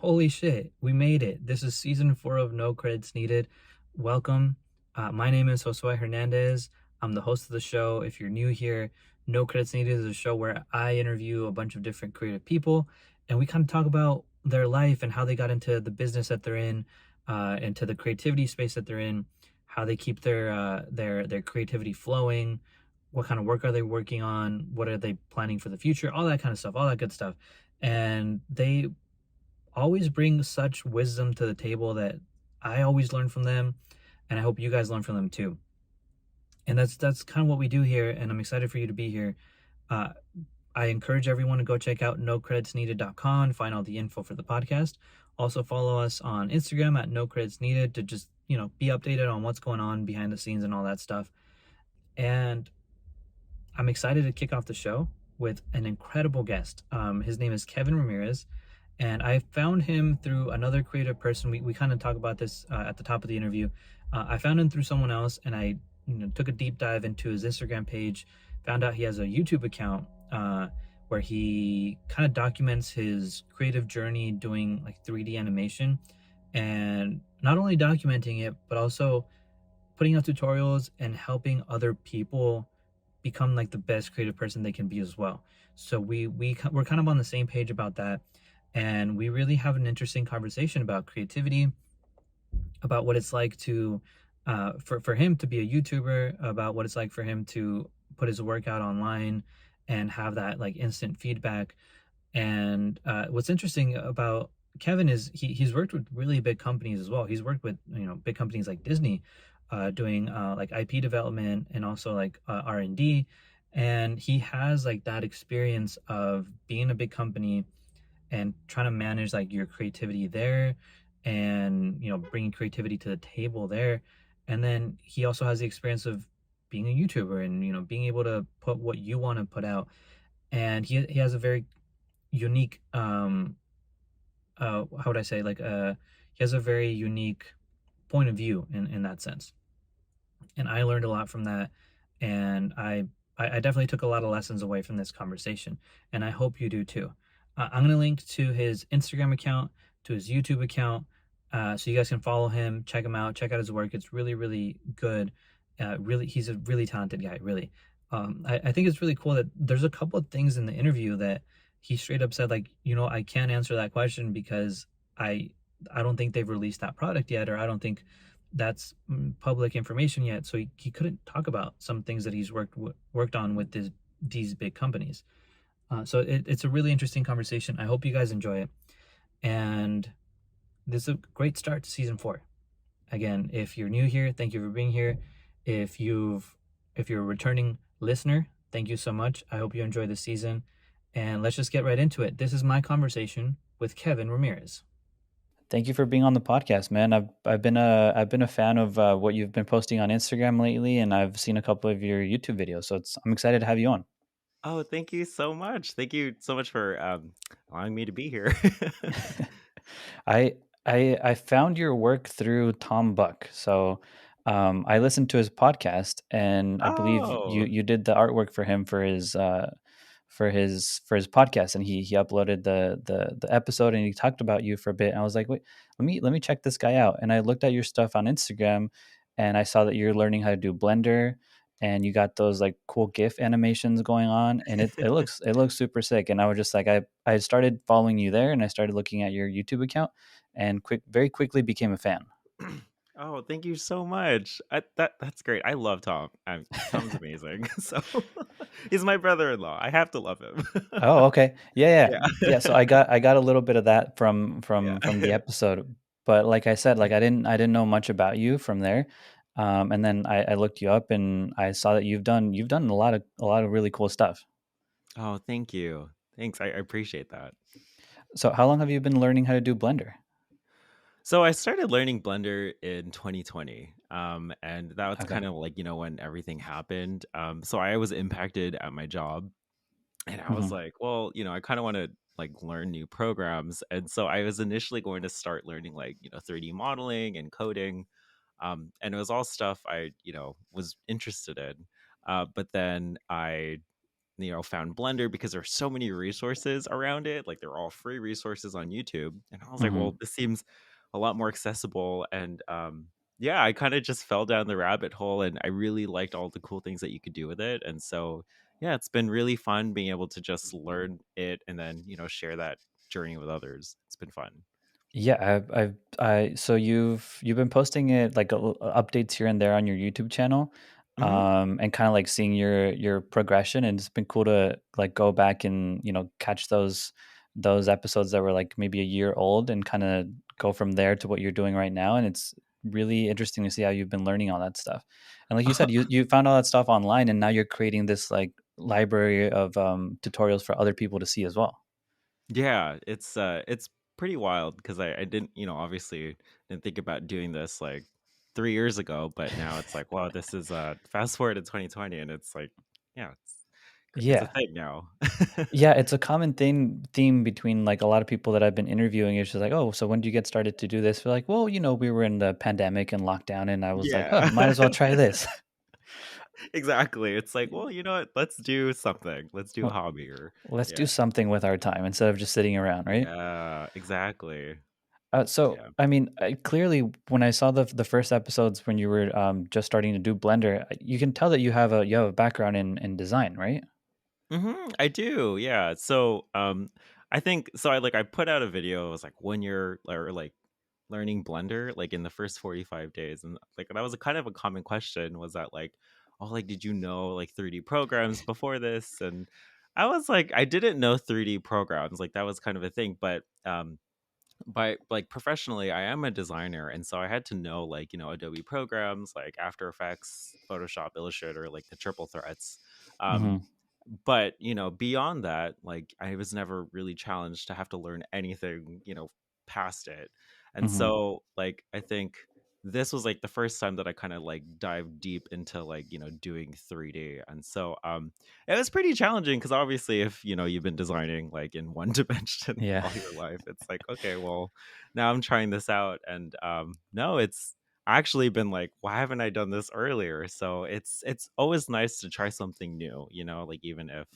Holy shit, we made it. This is season 4 of No Credits Needed. Welcome. My name is Josue Hernandez. I'm the host of the show. If you're new here, No Credits Needed is a show where I interview a bunch of different creative people and we kind of talk about their life and how they got into the business that they're in, into the creativity space that they're in, how they keep their creativity flowing, what kind of work are they working on, what are they planning for the future, all that kind of stuff, all that good stuff. And they always bring such wisdom to the table that I always learn from them, and I hope you guys learn from them too. And that's kind of what we do here, and I'm excited for you to be here. Uh, I encourage everyone to go check out nocreditsneeded.com, find all the info for the podcast. Also follow us on Instagram at nocreditsneeded to just, be updated on what's going on behind the scenes and all that stuff. And I'm excited to kick off the show with an incredible guest. His name is Kevin Ramirez, and I found him through another creative person. We kind of talk about this at the top of the interview. I found him through someone else, and I took a deep dive into his Instagram page, found out he has a YouTube account where he kind of documents his creative journey doing like 3D animation, and not only documenting it, but also putting out tutorials and helping other people become like the best creative person they can be as well. So we're kind of on the same page about that, and we really have an interesting conversation about creativity, about what it's like to for him to be a YouTuber, about what it's like for him to put his work out online and have that like instant feedback. And what's interesting about Kevin is he's worked with really big companies as well. He's worked with big companies like Disney, doing like IP development and also like R&D, and he has like that experience of being a big company and trying to manage like your creativity there, and bringing creativity to the table there. And then he also has the experience of being a YouTuber and being able to put what you want to put out. And he has a very unique how would I say, like he has a very unique point of view in that sense, and I learned a lot from that. And I definitely took a lot of lessons away from this conversation, and I hope you do too. I'm going to link to his Instagram account, to his YouTube account, so you guys can follow him, check him out, check out his work. It's really, really good. Really, he's a really talented guy, really. I think it's really cool that there's a couple of things in the interview that he straight up said, like, I can't answer that question because I I don't think they've released that product yet, or I don't think that's public information yet. So he couldn't talk about some things that he's worked on with these big companies. So it's a really interesting conversation. I hope you guys enjoy it. And this is a great start to season 4. Again, if you're new here, thank you for being here. If you're a returning listener, thank you so much. I hope you enjoy this season. And let's just get right into it. This is my conversation with Kevin Ramirez. Thank you for being on the podcast, man. I've been a fan of what you've been posting on Instagram lately, and I've seen a couple of your YouTube videos. So I'm excited to have you on. Oh, thank you so much. Thank you so much for allowing me to be here. I I found your work through Tom Buck. So I listened to his podcast, and I believe you Oh, you did the artwork for him for his podcast, and he uploaded the episode, and he talked about you for a bit. And I was like, wait, let me check this guy out. And I looked at your stuff on Instagram, and I saw that you're learning how to do Blender, and you got those like cool GIF animations going on, and it looks super sick. And I was just like, I started following you there, and I started looking at your YouTube account, and very quickly became a fan. oh, thank you so much. That's great. I love Tom. Tom's amazing. So he's my brother-in-law. I have to love him. Oh, okay. Yeah, yeah. Yeah, so Yeah. I got a little bit of that from Yeah. from the episode. But like I said, like I didn't know much about you from there. And then I looked you up, and I saw that you've done a lot of really cool stuff. Oh, thank you. Thanks. I appreciate that. So how long have you been learning how to do Blender? So I started learning Blender in 2020. And that was Okay. kind of like, when everything happened. So I was impacted at my job. And I was Hmm. like, well, I kind of want to like learn new programs. And so I was initially going to start learning like, 3D modeling and coding. And it was all stuff I, was interested in. But then I found Blender because there's so many resources around it. Like they're all free resources on YouTube. And I was like, Hmm. well, this seems a lot more accessible. And yeah, I kind of just fell down the rabbit hole and I really liked all the cool things that you could do with it. And so, yeah, it's been really fun being able to just learn it and then, share that journey with others. It's been fun. Yeah, so you've been posting it like updates here and there on your YouTube channel, Hmm. and kind of like seeing your progression, and it's been cool to like go back and catch those episodes that were like maybe a year old and kind of go from there to what you're doing right now, and it's really interesting to see how you've been learning all that stuff. And like you said, you found all that stuff online, and now you're creating this like library of tutorials for other people to see as well. Yeah, it's pretty wild because I didn't, obviously didn't think about doing this like 3 years ago, but now it's like, wow, this is fast forward to 2020 and it's like, yeah, it's a Yeah. thing now. Yeah, it's a common theme between like a lot of people that I've been interviewing. It's just like, oh, so when did you get started to do this? We're like, well, we were in the pandemic and lockdown, and I was like, huh, Yeah. might as well try this. Exactly. It's like, well, you know what? Let's do something. Let's do a Well, hobby or let's yeah. do something with our time instead of just sitting around, right? Yeah, exactly. So, Yeah. I mean, clearly, when I saw the first episodes when you were just starting to do Blender, you can tell that you have a background in design, right? I do. Yeah. So, I think so. I put out a video. It was like when you're or like learning Blender, like in the first 45 days, and like that was a kind of a common question. Was that like, oh, like did you know like 3D programs before this? And I was like, I didn't know 3D programs. Like that was kind of a thing, but by like professionally I am a designer and so I had to know like Adobe programs like After Effects, Photoshop, Illustrator, like the triple threats. um Mm-hmm. but beyond that, like I was never really challenged to have to learn anything past it. And Mm-hmm. so like I think this was like the first time that I kind of like dived deep into like doing 3D. And so it was pretty challenging because obviously if you've been designing like in one dimension Yeah. all your life, it's like, okay, well, now I'm trying this out. And no, it's actually been like, why haven't I done this earlier? So it's always nice to try something new, like even if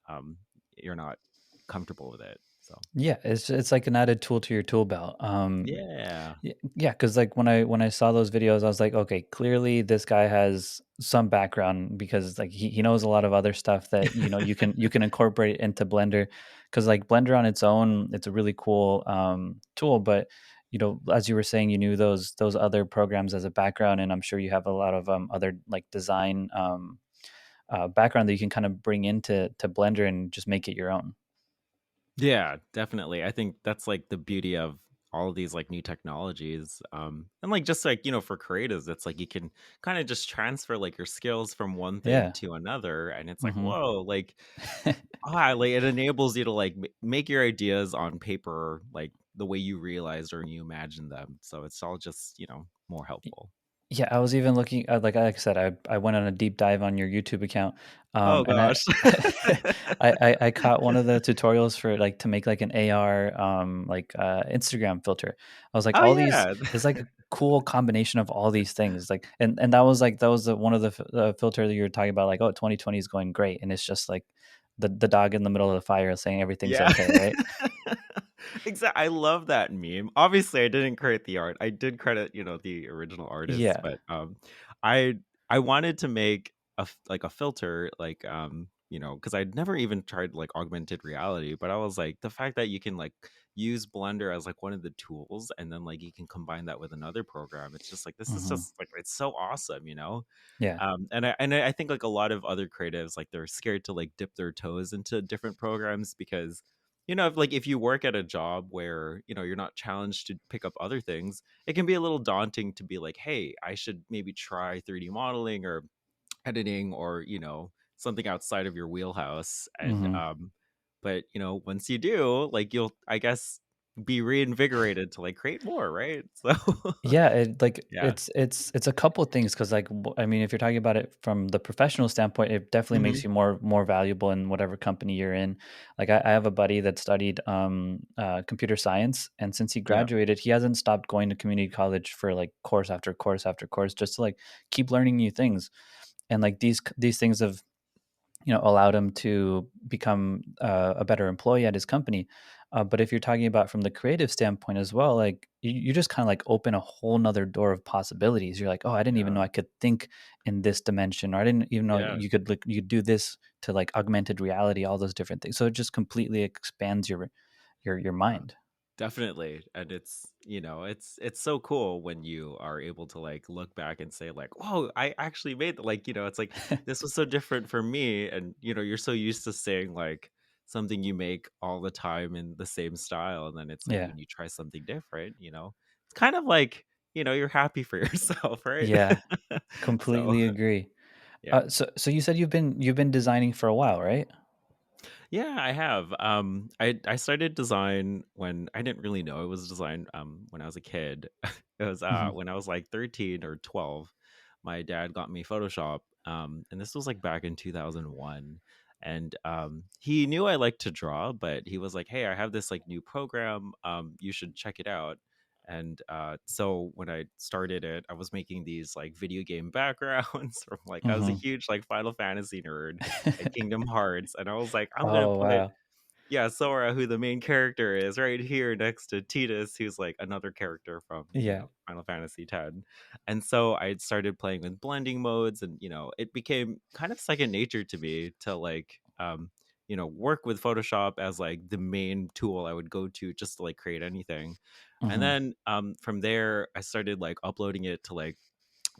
um you're not comfortable with it. So Yeah, it's like an added tool to your tool belt. yeah. Yeah, because like when I saw those videos, I was like, okay, clearly this guy has some background because like he knows a lot of other stuff that you can incorporate into Blender. Because like Blender on its own, it's a really cool tool, but as you were saying, you knew those other programs as a background, and I'm sure you have a lot of other like design background that you can kind of bring into Blender and just make it your own. Yeah, definitely. I think that's like the beauty of all of these like new technologies. And like just like, for creatives, it's like you can kind of just transfer like your skills from one thing Yeah. to another. And it's like, Hmm. whoa, like, like it enables you to like make your ideas on paper like the way you realized or you imagined them. So it's all just, more helpful. Yeah, I was even looking like I said, I went on a deep dive on your YouTube account, Oh and I, gosh. I caught one of the tutorials for like to make like an AR like Instagram filter. I was like, Oh all these yeah. is like a cool combination of all these things. Like, and that was one of the filter that you were talking about. Like, oh, 2020 is going great, and it's just like the dog in the middle of the fire saying everything's Yeah. okay, right? Exactly. I love that meme. Obviously, I didn't create the art. I did credit, the original artist, Yeah. but I I wanted to make like a filter like because I'd never even tried like augmented reality, but I was like the fact that you can like use Blender as like one of the tools and then like you can combine that with another program. It's just like this is Hmm. just like it's so awesome. Yeah. And I think like a lot of other creatives like they're scared to like dip their toes into different programs because if you work at a job where you're not challenged to pick up other things, it can be a little daunting to be like, hey, I should maybe try 3D modeling or editing or something outside of your wheelhouse. And Hmm. but once you do, like you'll, I guess, be reinvigorated to like create more, right? So Yeah, it like yeah. it's a couple of things because like I mean, if you're talking about it from the professional standpoint, it definitely Hmm. makes you more valuable in whatever company you're in. Like I have a buddy that studied computer science, and since he Yeah. graduated, he hasn't stopped going to community college for like course after course after course just to like keep learning new things. And like these things of allowed him to become a better employee at his company. But if you're talking about from the creative standpoint as well, like you just kind of like open a whole nother door of possibilities. You're like, oh, I didn't even know Yeah. I could think in this dimension, or I didn't even know Yeah. you could do this to like augmented reality, all those different things. So it just completely expands your Yeah. mind. Definitely. And it's so cool when you are able to like look back and say like, "Whoa, I actually made like, it's like this was so different for me." And you're so used to saying like something you make all the time in the same style, and then it's like Yeah, when you try something different, it's kind of like, you're happy for yourself, right? yeah, So, completely agree. yeah. So you said you've been designing for a while, right? Yeah, I have. I started design when I didn't really know it was design. When I was a kid, it was Hmm. when I was like 13 or 12. My dad got me Photoshop, and this was like back in 2001. And he knew I liked to draw, but he was like, "Hey, I have this like new program. You should check it out." And so when I started it, I was making these like video game backgrounds from like I was a Hmm. huge like Final Fantasy nerd and Kingdom Hearts, and I was like, I'm gonna Oh put wow. Sora, who the main character is, right here next to Tidus, who's like another character from Yeah. Final Fantasy X. And so I started playing with blending modes, and it became kind of second nature to me to like work with Photoshop as like the main tool I would go to just to like create anything. And Hmm. then from there I started like uploading it to like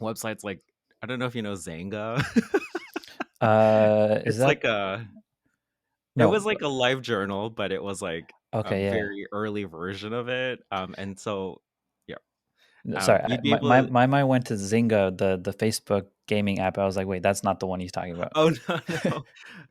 websites like, I don't know if you know Zanga. Is It's like that it no? was like a live journal, but it was like a Okay, yeah. very early version of it. And so yeah, No, sorry, you'd be my, my able to. my mind went to Zynga, the Facebook gaming app. I was like, wait, that's not the one he's talking about. Oh no,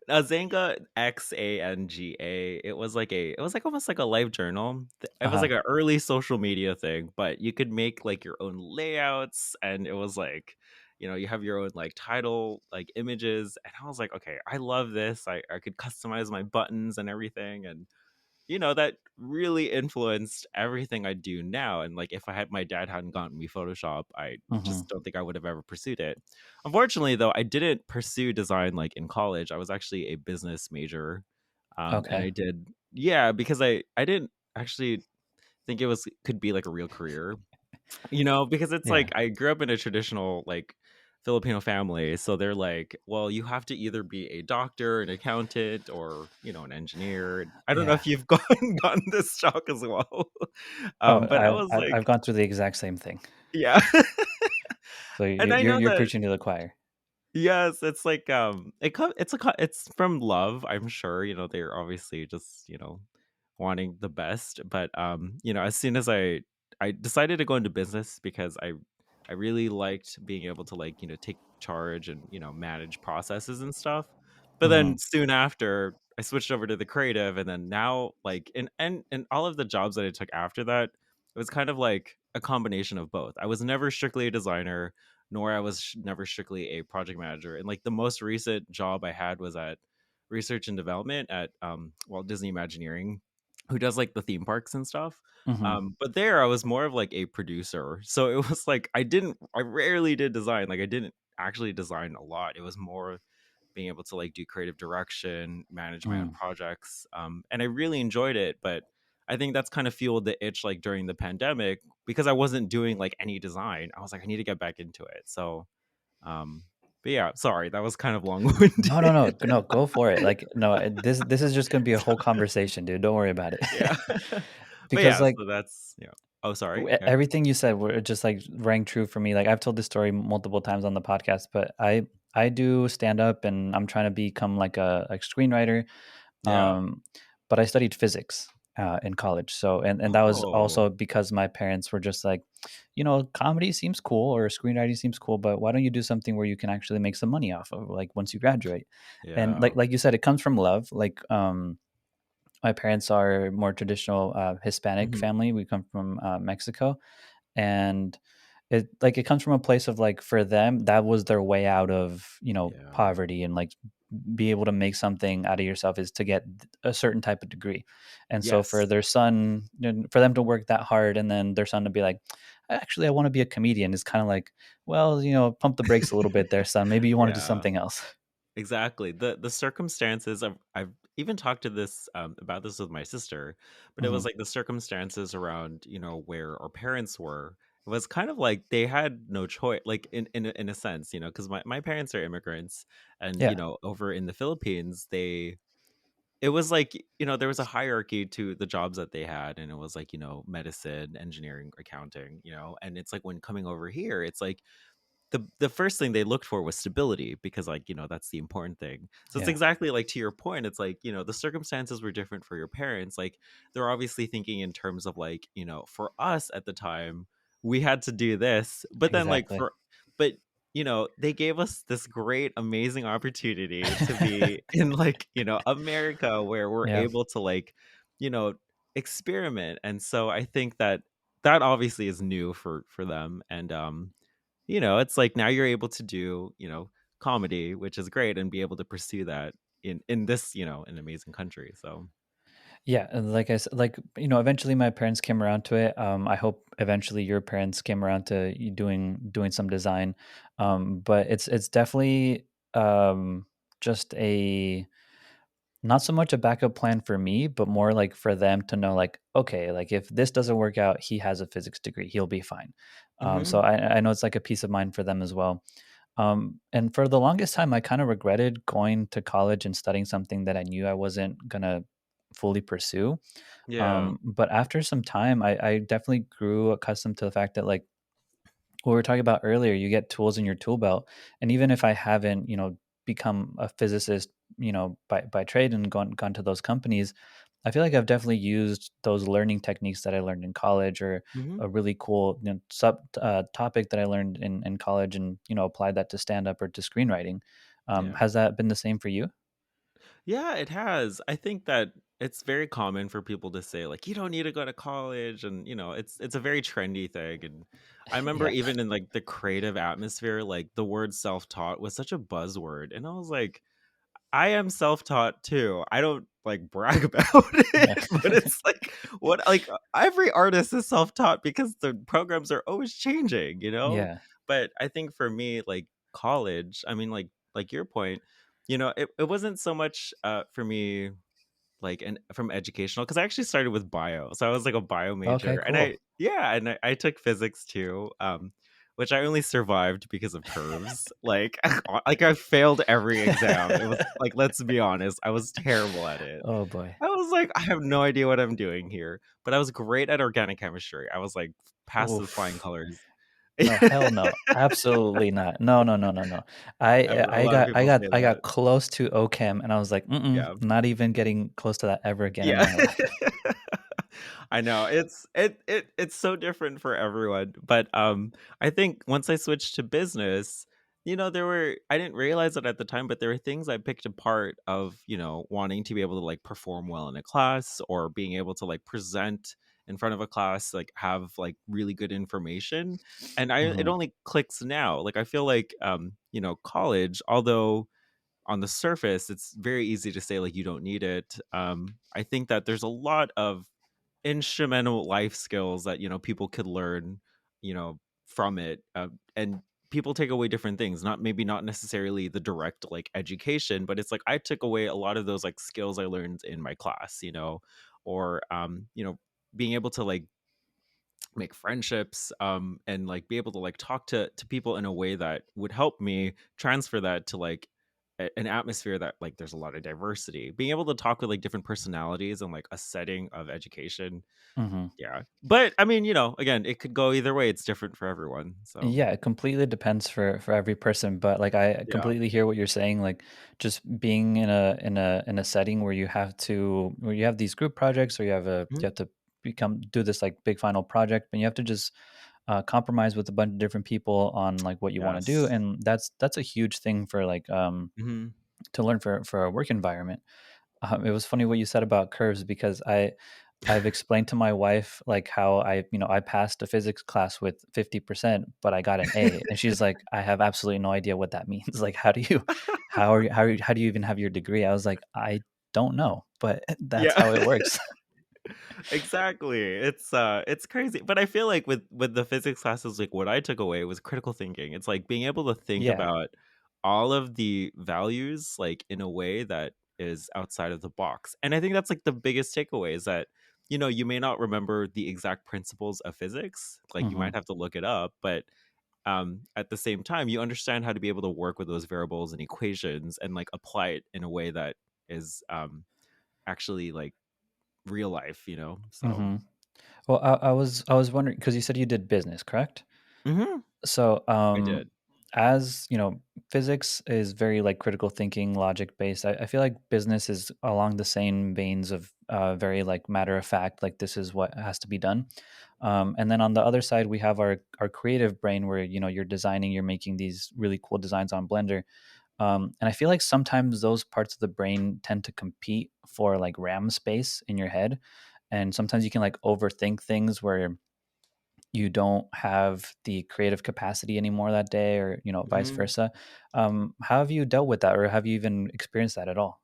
no. Zanga, Xanga. It was like almost like a live journal. It was like Uh-huh. an early social media thing, but you could make like your own layouts, and it was like, you have your own like title, like images. And I was like, okay, I love this. I could customize my buttons and everything. And that really influenced everything I do now. And like, if my dad hadn't gotten me Photoshop, I Hmm. just don't think I would have ever pursued it. Unfortunately, though, I didn't pursue design like in college. I was actually a business major. And Okay. I did, yeah, because I didn't actually think it was could be like a real career, because it's like Yeah. I grew up in a traditional like Filipino family, so they're like, well, you have to either be a doctor, an accountant, or an engineer. I don't know Yeah. if you've gotten this shock as well. Oh, But I I've was I've, like, I've gone through the exact same thing. yeah. So And you're I you're, know you're that, preaching to the choir. yes, it's like it's from love, I'm sure. They're obviously just, wanting the best. But as soon as I decided to go into business because I really liked being able to like, take charge and, manage processes and stuff. But Hmm. then soon after I switched over to the creative, and then now like and all of the jobs that I took after that, it was kind of like a combination of both. I was never strictly a designer, nor I was never strictly a project manager. And like the most recent job I had was at research and development at Walt Disney Imagineering, who does like the theme parks and stuff. Hmm. But there I was more of like a producer. So it was like I rarely did design. Like I didn't actually design a lot. It was more being able to like do creative direction, manage my own Mm. projects. And I really enjoyed it. But I think that's kind of fueled the itch like during the pandemic, because I wasn't doing like any design. I was like, I need to get back into it. So um but yeah, sorry, that was kind of long-winded. No, no, no, no. Go for it. Like, no, this is just gonna be a So, whole conversation, dude. Don't worry about it. yeah. But Because yeah, like so that's, oh, sorry. Yeah. everything you said were just like rang true for me. Like I've told this story multiple times on the podcast, but I do stand up and I'm trying to become like a like screenwriter. Yeah. But I studied physics in college. So and that was Oh, also because my parents were just like, comedy seems cool or screenwriting seems cool, but why don't you do something where you can actually make some money off of like once you graduate? And yeah. like you said, it comes from love. Like my parents are more traditional Hispanic Mhm. family. We come from Mexico, and it comes from a place of like for them that was their way out of Yeah. poverty, and like be able to make something out of yourself is to get a certain type of degree. And so for Yes. their son, for them to work that hard and then their son to be like, actually I want to be a comedian, is kind of like, well, pump the brakes a little bit there, son, maybe you want to do Yeah. something else. Exactly. The circumstances I've even talked to this about this with my sister, but it Hmm. was like the circumstances around, where our parents were. It was kind of like they had no choice, like in a sense, because my parents are immigrants, and Yeah, over in the Philippines, it was like, there was a hierarchy to the jobs that they had, and it was like, medicine, engineering, accounting, and it's like when coming over here, it's like the first thing they looked for was stability, because like that's the important thing. So it's yeah, exactly like to your point, it's like the circumstances were different for your parents. Like they're obviously thinking in terms of like for us at the time we had to do this, but then like exactly. but they gave us this great amazing opportunity to be in like America, where we're Yeah. able to like you know experiment. And so I think that that obviously is new for them. And it's like now you're able to do, comedy, which is great, and be able to pursue that in this, an amazing country. So Yeah, and like I said, like eventually my parents came around to it. I hope eventually your parents came around to you doing some design. But it's definitely just a not so much a backup plan for me, but more like for them to know, like, okay, like if this doesn't work out, he has a physics degree, he'll be fine. So hmm I know it's like a peace of mind for them as well. And for the longest time, I kind of regretted going to college and studying something that I knew I wasn't gonna fully pursue. yeah. But after some time, I definitely grew accustomed to the fact that, like what we were talking about earlier, you get tools in your tool belt. And even if I haven't, become a physicist, by trade and gone to those companies, I feel like I've definitely used those learning techniques that I learned in college, or hmm a really cool topic that I learned in college, and applied that to stand up or to screenwriting. yeah. Has that been the same for you? Yeah, it has. I think that it's very common for people to say like you don't need to go to college, and it's a very trendy thing. And I remember Yeah. even in like the creative atmosphere, like the word self-taught was such a buzzword, and I was like, I am self-taught too. I don't like brag about Yeah. it, but it's like what like every artist is self-taught because the programs are always changing. Yeah. But I think for me, like college, I mean like your point, it wasn't so much for me like and from educational, because I actually started with bio, so I was like a bio Okay. major, and Cool. I took physics too, which I only survived because of curves. Like like I failed every exam. It was like, let's be honest, I was terrible at it. Oh boy. I was like, I have no idea what I'm doing here, but I was great at organic chemistry. I was like past with flying Oof. colors. No, hell no. Absolutely not. No, no, no, no, no. A lot of people say I that. got close to OChem, and I was like, mm-mm, Yeah. not even getting close to that ever again in Yeah. my life. I know. It's so different for everyone. But I think once I switched to business, I didn't realize it at the time, but there were things I picked apart of, wanting to be able to like perform well in a class, or being able to like present in front of a class, like have like really good information. And it Mhm, only clicks now. Like I feel like college, although on the surface it's very easy to say like you don't need it, I think that there's a lot of instrumental life skills that people could learn from it, and people take away different things, not maybe not necessarily the direct like education, but it's like I took away a lot of those like skills I learned in my class, or being able to like make friendships, and like be able to like talk to people in a way that would help me transfer that to like an atmosphere that like there's a lot of diversity, being able to talk with like different personalities and like a setting of education. mhm. Yeah, but I mean, again, it could go either way. It's different for everyone. So Yeah, it completely depends for every person, but, like, I yeah. completely hear what you're saying, like, just being in a setting where you have these group projects, or you Mhm. have to do this, like, big final project, and you have to just, compromise with a bunch of different people on, like, what you wanna do, Yes. and that's a huge thing for, like, hmm to learn for a work environment. It was funny what you said about curves, because I've explained to my wife, like, how I passed a physics class with 50%, but I got an A, and she's like, "I have absolutely no idea what that means. Like, how do you even have your degree?" I was like, "I don't know, but that's Yeah. how it works." Exactly. It's crazy. But I feel like with the physics classes, like what I took away was critical thinking. It's like being able to think Yeah. about all of the values like in a way that is outside of the box. And I think that's like the biggest takeaway is that, you may not remember the exact principles of physics, like you Hmm. might have to look it up, but at the same time, you understand how to be able to work with those variables and equations and like apply it in a way that is actually like real life, So, Hmm. Well, I was wondering because you said you did business, correct? hmm So, I did. as you know, physics is very like critical thinking, logic based. I feel like business is along the same veins of very like matter of fact, like this is what has to be done. And then on the other side, we have our creative brain, where you're designing, you're making these really cool designs on Blender. And I feel like sometimes those parts of the brain tend to compete for like RAM space in your head, and sometimes you can like overthink things where you don't have the creative capacity anymore that day, or vice hmm versa. How have you dealt with that, or have you even experienced that at all?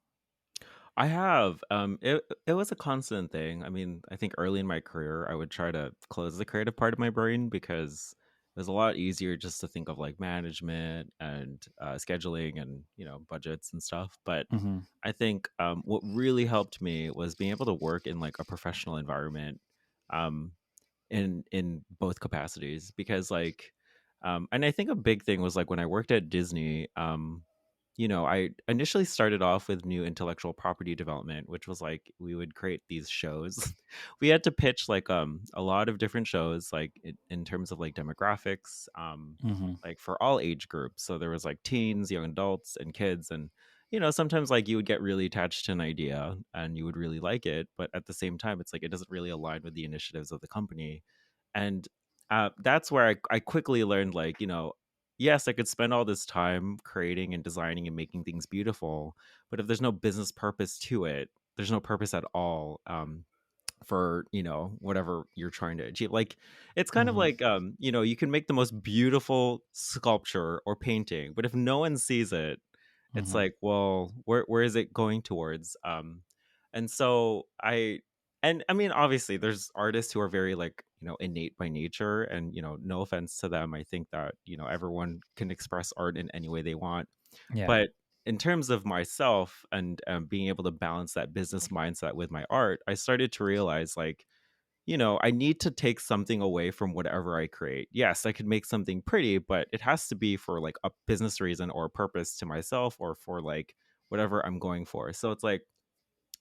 I have. It was a constant thing. I mean, I think early in my career, I would try to close the creative part of my brain because it was a lot easier just to think of like management and scheduling and budgets and stuff. But Hmm. I think what really helped me was being able to work in like a professional environment. Um, in both capacities because like and I think a big thing was like when I worked at Disney, I initially started off with new intellectual property development, which was like we would create these shows. We had to pitch like a lot of different shows like in terms of like demographics, Hmm. like for all age groups. So there was like teens, young adults, and kids. And sometimes like you would get really attached to an idea and you would really like it, but at the same time it's like it doesn't really align with the initiatives of the company. And that's where I quickly learned like, yes, I could spend all this time creating and designing and making things beautiful, but if there's no business purpose to it, there's no purpose at all. For whatever you're trying to achieve, like it's kind of Hmm. like you can make the most beautiful sculpture or painting, but if no one sees it, it's Hmm. like, well, where is it going towards? And so and I mean, obviously there's artists who are very like innate by nature, and no offense to them, I think that everyone can express art in any way they want. Yeah. But in terms of myself and being able to balance that business mindset with my art, I started to realize like, I need to take something away from whatever I create. Yes, I could make something pretty, but it has to be for like a business reason or a purpose to myself or for like whatever I'm going for. So it's like,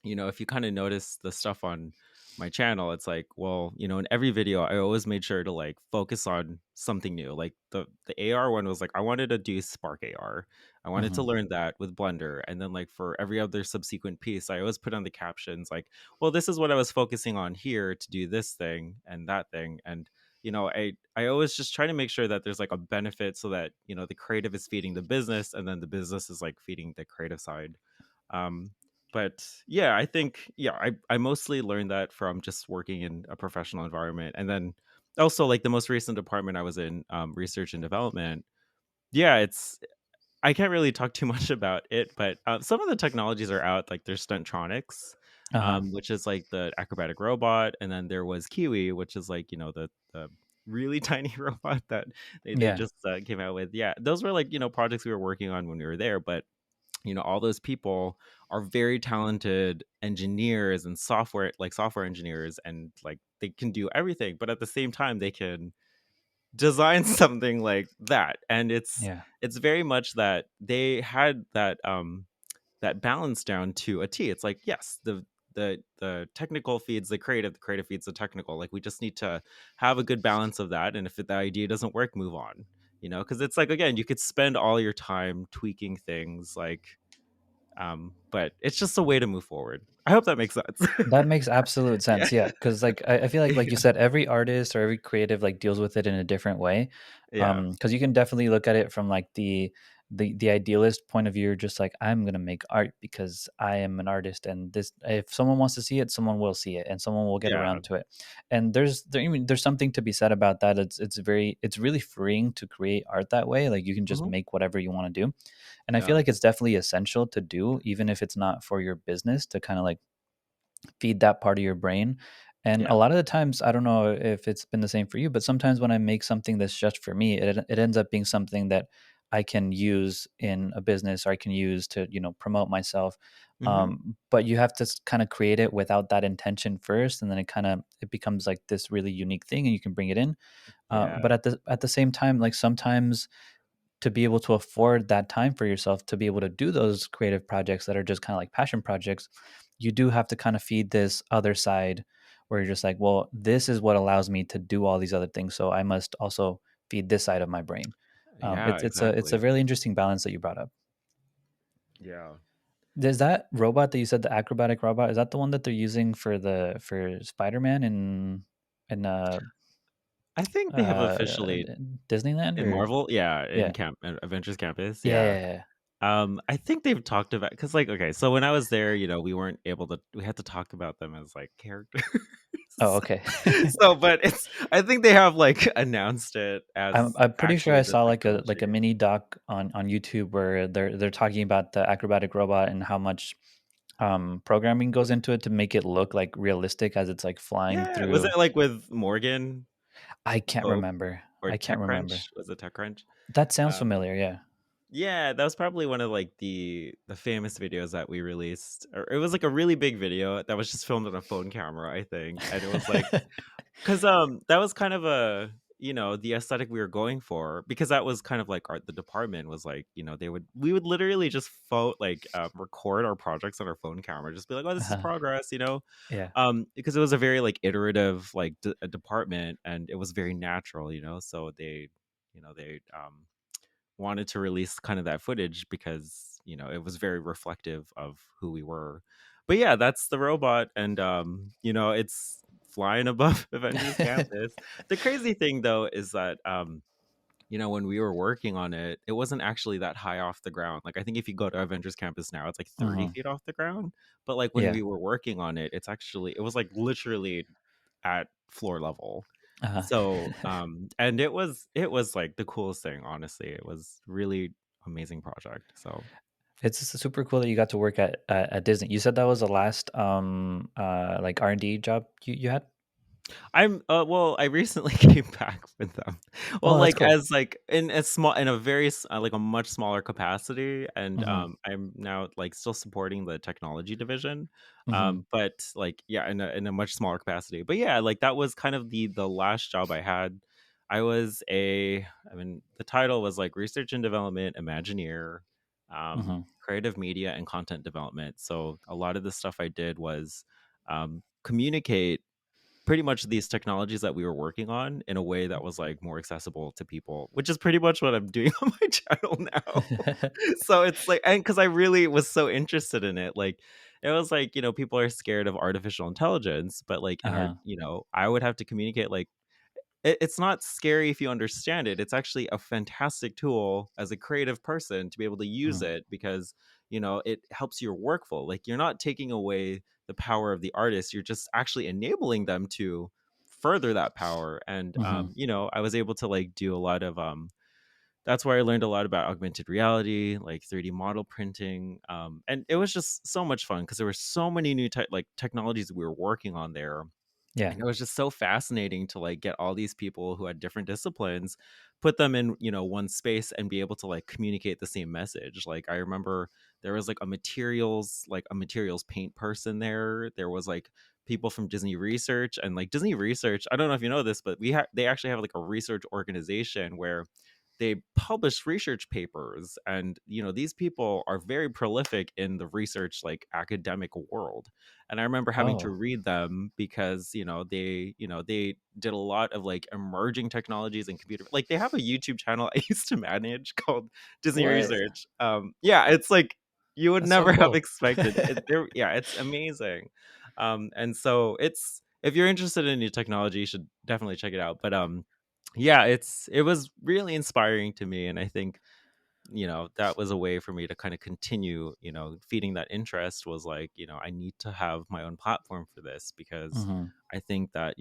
if you kind of notice the stuff on my channel, it's like, well, in every video, I always made sure to like focus on something new. Like the AR one was like, I wanted to do Spark AR. I wanted to Hmm. learn that with Blender. And then like for every other subsequent piece, I always put on the captions like, well, this is what I was focusing on here to do this thing and that thing. And I always just try to make sure that there's like a benefit so that, the creative is feeding the business and then the business is like feeding the creative side. Um, but yeah, I think I mostly learned that from just working in a professional environment, and then also like the most recent department I was in, research and development. Yeah, it's I can't really talk too much about it, but some of the technologies are out. Like there's Stuntronics, Uh-huh. which is like the acrobatic robot, and then there was Kiwi, which is like the really tiny robot that they Yeah. just came out with. Yeah, those were like projects we were working on when we were there, but all those people are very talented engineers and software engineers, and like they can do everything, but at the same time they can design something like that. And Yeah. it's very much that they had that balance down to a T. It's like, yes, the technical feeds the creative feeds the technical. Like we just need to have a good balance of that, and if the idea doesn't work, move on. Because it's like, again, you could spend all your time tweaking things like but it's just a way to move forward. I hope that makes sense. That makes absolute Yeah. sense. Yeah, because I feel like you Yeah. said, every artist or every creative like deals with it in a different way. Yeah. Because you can definitely look at it from like the idealist point of view, just like, I'm gonna make art because I am an artist, and this, if someone wants to see it, someone will see it, and someone will get Yeah. around to it. And I mean, there's something to be said about that. It's really freeing to create art that way. Like you can just Mhm. make whatever you want to do, and I feel Yeah. like it's definitely essential to do, even if it's not for your business, to kind of like feed that part of your brain. And a Yeah. lot of the times, I don't know if it's been the same for you, but sometimes when I make something that's just for me, it ends up being something that I can use in a business, or I can use to, promote myself. Hmm. But you have to kind of create it without that intention first, and then it becomes like this really unique thing, and you can bring it in. Yeah. But at the same time, like sometimes to be able to afford that time for yourself to be able to do those creative projects that are just kind of like passion projects, you do have to kind of feed this other side where you're just like, well, this is what allows me to do all these other things, so I must also feed this side of my brain. Yeah, It's a exactly. really interesting balance that you brought up. Yeah. Is that robot that you said, the acrobatic robot, is that the one that they're using for Spider-Man in I think they have officially Disneyland, in or Marvel, yeah, in yeah, Camp Avengers Campus, yeah, yeah. yeah, yeah. I think they've talked about, because like, okay, so when I was there, we weren't able to. We had to talk about them as like characters. Oh, okay. So, but I think they have like announced it I'm as I'm pretty sure actually I the saw like a technology. mini doc on YouTube where they're talking about the acrobatic robot and how much programming goes into it to make it look like realistic as it's like flying Yeah, was through. it like with Morgan I can't Hope remember. or I can't remember. TechCrunch? Was it TechCrunch? That sounds Um, familiar. Yeah. Yeah, that was probably one of like the famous videos that we released. Or it was like a really big video that was just filmed on a phone camera, I think. And it was like, because that was kind of a, the aesthetic we were going for, because that was kind of like the department was like, we would literally just record our projects on our phone camera, just be like, oh, this is uh progress, Yeah. because it was a very like iterative like a department, and it was very natural, so they wanted to release kind of that footage because it was very reflective of who we were. But yeah, that's the robot, and it's flying above Avengers Campus. The crazy thing though is that when we were working on it, it wasn't actually that high off the ground. Like, I think if you go to Avengers Campus now, it's like 30 hmm feet off the ground. But like when Yeah. we were working on it, it was like literally at floor level. uh So, and it was like the coolest thing, honestly. It was really amazing project. So, It's just super cool that you got to work at Disney. You said that was the last like R&D job you had. well, I recently came back with them. Well, Oh, that's like cool. as like in a very like a much smaller capacity, and hmm I'm now like still supporting the technology division, hmm but like yeah, in a much smaller capacity. But yeah, like that was kind of the last job I had. I mean, the title was like research and development imagineer, hmm creative media and content development. So a lot of the stuff I did was communicate pretty much these technologies that we were working on in a way that was like more accessible to people, which is pretty much what I'm doing on my channel now. So it's like, and because I really was so interested in it, like it was like, people are scared of artificial intelligence, but like in our, uh-huh. I would have to communicate like it's not scary if you understand it. It's actually a fantastic tool as a creative person to be able to use Mhm, it, because it helps your workflow. Like, you're not taking away the power of the artist, you're just actually enabling them to further that power. And mhm. I was able to like do a lot of that's where I learned a lot about augmented reality, like 3D model printing, and it was just so much fun because there were so many new technologies we were working on there. Yeah. And it was just so fascinating to like get all these people who had different disciplines, put them in one space, and be able to like communicate the same message. Like, I remember there was like a materials paint person there was like people from Disney Research. And like Disney Research, I don't know if you know this, but they actually have like a research organization where they publish research papers. And these people are very prolific in the research like academic world. And I remember having to Oh. read them because they did a lot of like emerging technologies and computer. Like, they have a YouTube channel I used to manage called Disney What? Research. Yeah, it's like you would That's so never have cool. expected it. Yeah, it's amazing. And so it's if you're interested in new technology, you should definitely check it out. But yeah, it was really inspiring to me, and I think that was a way for me to kind of continue, feeding that interest. Was like, I need to have my own platform for this, because Mhm. I think that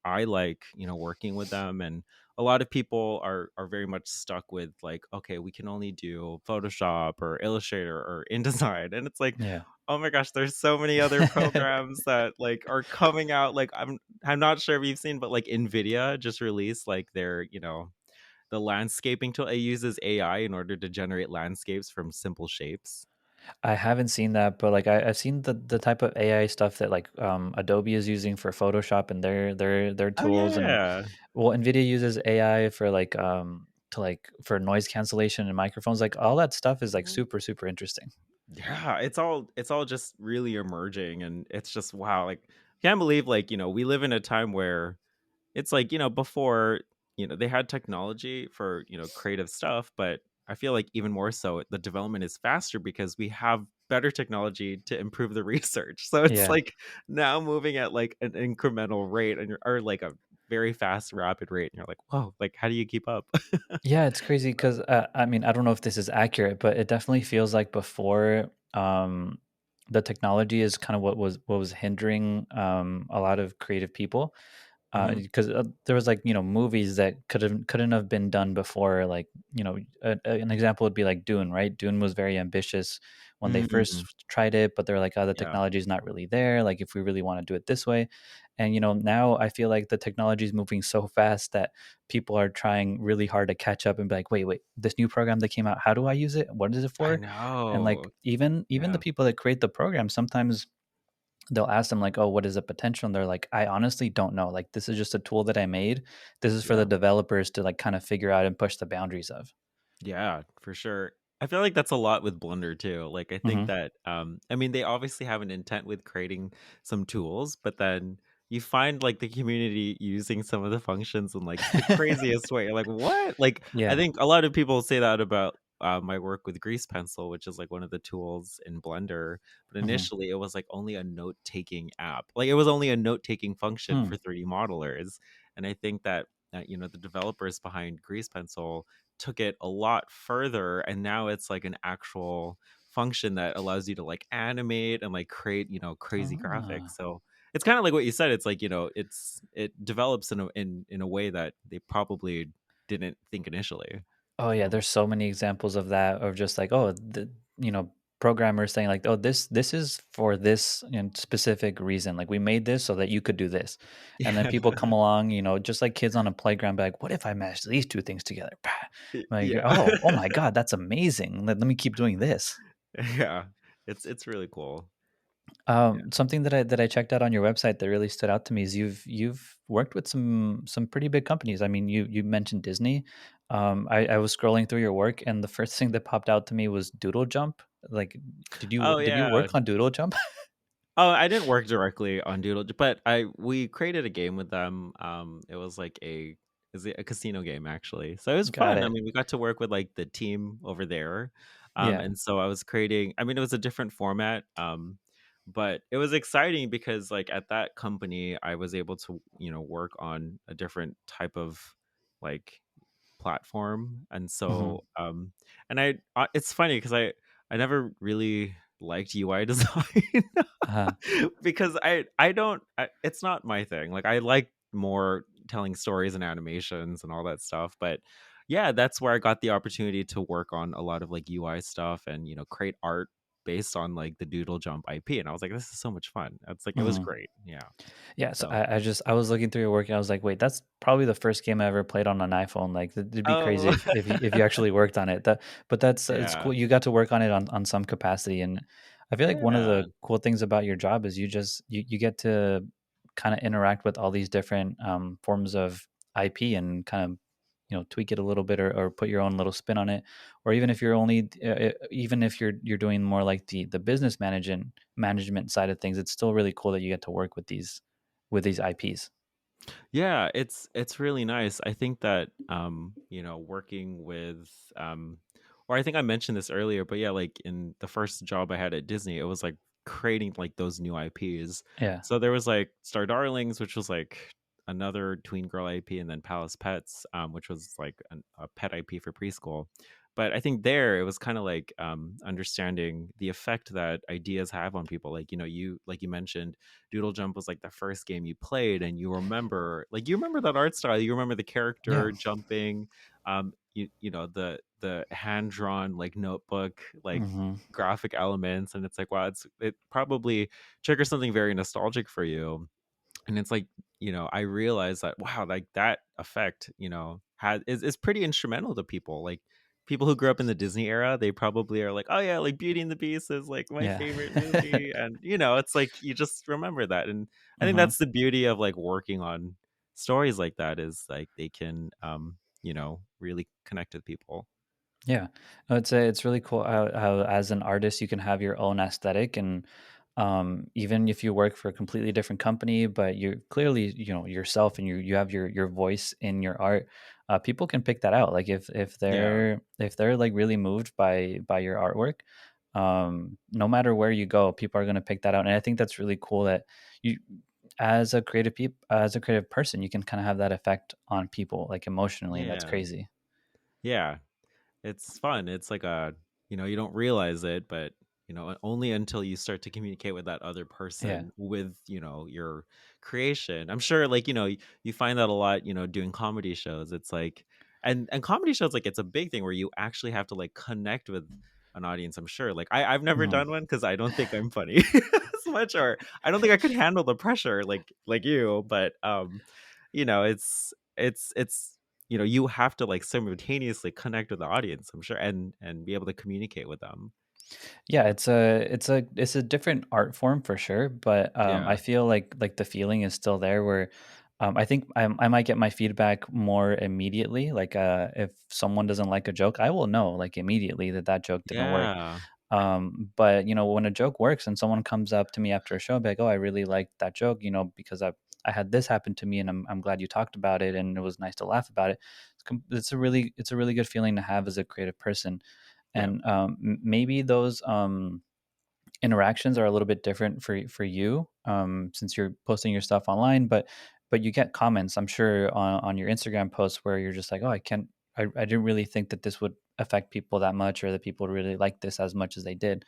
I like working with them. And a lot of people are very much stuck with like, okay, we can only do Photoshop or Illustrator or InDesign. And it's like, Yeah. oh my gosh, there's so many other programs that like are coming out. Like, I'm not sure if you've seen, but like Nvidia just released like their the landscaping tool. It uses AI in order to generate landscapes from simple shapes. I haven't seen that, but like I've seen the type of AI stuff that like Adobe is using for Photoshop and their Oh tools, and yeah. well, Nvidia uses AI for like to like for noise cancellation and microphones. Like all that stuff is like Mhm. super interesting. Yeah, it's all just really emerging, and it's just wow, like can't believe like, we live in a time where it's like, before, they had technology for, creative stuff, but I feel like even more so the development is faster because we have better technology to improve the research. So it's Yeah. like now moving at like an incremental rate and or like a very fast rapid rate, and you're like, "Whoa, like how do you keep up?" Yeah, it's crazy because I mean, I don't know if this is accurate, but it definitely feels like before the technology is kind of what was hindering a lot of creative people. Mhm. Because there was like movies that couldn't have been done before. Like an example would be like Dune, right? Dune was very ambitious when they first Mm, tried it, but they're like, oh, the yeah. technology is not really there. Like if we really want to do it this way, and now I feel like the technology is moving so fast that people are trying really hard to catch up and be like, wait, this new program that came out, how do I use it? What is it I for? And like know. even the Yeah. people that create the program sometimes they'll ask them like, "Oh, what is the potential?" And they're like, "I honestly don't know. Like, this is just a tool that I made. This is for the Yeah. developers to like kind of figure out and push the boundaries of." Yeah, for sure. I feel like that's a lot with Blender too. Like I think Hmm. that I mean they obviously have an intent with creating some tools, but then you find like the community using some of the functions in like the craziest way. You're like, what? Like I Yeah. think a lot of people say that about my work with Grease Pencil, which is like one of the tools in Blender. But Hmm. initially, it was like only a note-taking app. Like it was only a note-taking function Hmm. for 3D modelers. And I think that the developers behind Grease Pencil took it a lot further, and now it's like an actual function that allows you to like animate and like create crazy graphics. Ah. So it's kind of like what you said. It's like it develops in a way that they probably didn't think initially. Oh yeah, So there's so many examples of that of just like, oh, programmers saying like, oh, this is for this specific reason. Like we made this so that you could do this. And then yeah. people come along, just like kids on a playground, be like, what if I mashed these two things together? Like, Yeah. oh my God, that's amazing. Let me keep doing this. Yeah, it's really cool. Yeah. Something that I checked out on your website that really stood out to me is you've worked with some pretty big companies. I mean, you mentioned Disney. I was scrolling through your work, and the first thing that popped out to me was Doodle Jump. Like, Oh did you yeah. work on Doodle Jump? Oh, I didn't work directly on Doodle, but we created a game with them. It was like a casino game actually, so it was Got fun. I it. mean, we got to work with like the team over there, Yeah. and so I was creating. I mean, it was a different format, but it was exciting because like at that company, I was able to work on a different type of like platform, and Hmm. so and it's funny because I never really liked UI design Uh, because I don't it's not my thing. Like I like more telling stories and animations and all that stuff, but yeah, that's where I got the opportunity to work on a lot of like UI stuff and create art based on like the Doodle Jump IP, and I was like, this is so much fun. It's like it was mhm. great. Yeah. Yes, So I was looking through your work and I was like, wait, that's probably the first game I ever played on an iPhone. Like it'd be crazy oh if you actually worked on it. But that's it's yeah. cool. You got to work on it on some capacity, and I feel like one of Yeah. the cool things about your job is you get to kind of interact with all these different forms of IP and kind of tweak it a little bit or put your own little spin on it, or even if you're only even if you're doing more like the business management side of things, it's still really cool that you get to work with these IPs. Yeah, it's really nice. I think that working with or I think I mentioned this earlier, but yeah, like in the first job I had at Disney, it was like creating like those new IPs. Yeah. So there was like Star Darlings, which was like another tween girl IP, and then Palace Pets, which was like a pet IP for preschool. But I think there it was kind of like understanding the effect that ideas have on people. Like, you like you mentioned, Doodle Jump was like the first game you played, and you remember that art style. You remember the Yeah. character jumping, the hand drawn like notebook like Hmm. graphic elements, and it's like wow, it probably triggers something very nostalgic for you. And it's like I realized that wow, like that effect is pretty instrumental to people. Like people who grew up in the Disney era, they probably are like, oh yeah, like Beauty and the Beast is like my Yeah. favorite movie, and it's like you just remember that. And I think Hmm. that's the beauty of like working on stories like that, is like they can really connect with people. Yeah, I would say it's really cool how as an artist you can have your own aesthetic, and even if you work for a completely different company, but you're clearly yourself, and you have your voice in your art. People can pick that out. Like Yeah, if they're like really moved by your artwork, no matter where you go, people are going to pick that out. And I think that's really cool that you as a creative person, you can kind of have that effect on people like emotionally, and that's yeah, crazy. yeah. It's fun. It's like you don't realize it, but only until you start to communicate with that other Yeah. person with, your creation. I'm sure like, you find that a lot, doing comedy shows. It's like and comedy shows, like it's a big thing where you actually have to like connect with an audience, I'm sure. Like I've never Mhm. done one because I don't think I'm funny as much, or I don't think I could handle the pressure like you, but it's you have to like simultaneously connect with the audience, I'm sure, and be able to communicate with them. Yeah, it's a different art form for sure, but I Yeah, feel like the feeling is still there. Where I think I might get my feedback more immediately. Like if someone doesn't like a joke, I will know like immediately that that joke didn't work. yeah, But when a joke works and someone comes up to me after a show, be like, "Oh, I really liked that joke," because I had this happen to me, and I'm glad you talked about it, and it was nice to laugh about it. It's a really good feeling to have as a creative person. yeah, And maybe those interactions are a little bit different for you, since you're posting your stuff online, but you get comments, I'm sure, on your Instagram posts where you're just like, oh, I didn't really think that this would affect people that much, or that people really like this as much as they did,